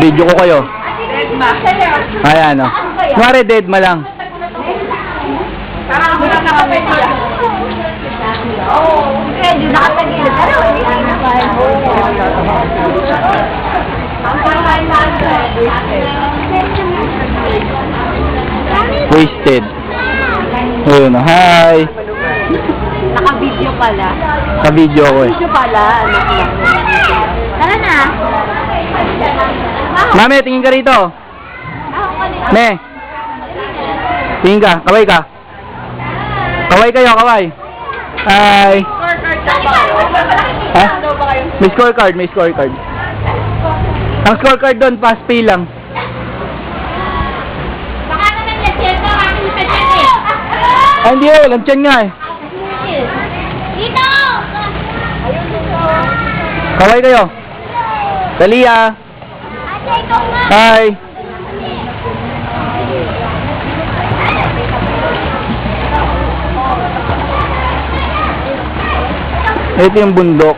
Video ko kayo. Deadma. Ayan, o. Kunwari, deadma lang. Parang wala na kami siya. Oo. Medyo nakatagilid. Pero hindi na kaya. Wasted. Ayun, hi. Naka-video pala. Ka-video ko eh. Video pala. Tara na. Mami, tingin ka rito. Me. Tingin ka, kaway ka. Kaway kayo, kaway. Hi. Ha? May scorecard, may scorecard. Ang scorecard doon, pass pay lang. Baka naman yung cheta, aking pechet eh. Ay, hindi oh, lantyan nga eh. Dito! Kaway kayo. Dali ah. Ate, ikaw nga. Hi. Ito yung bundok.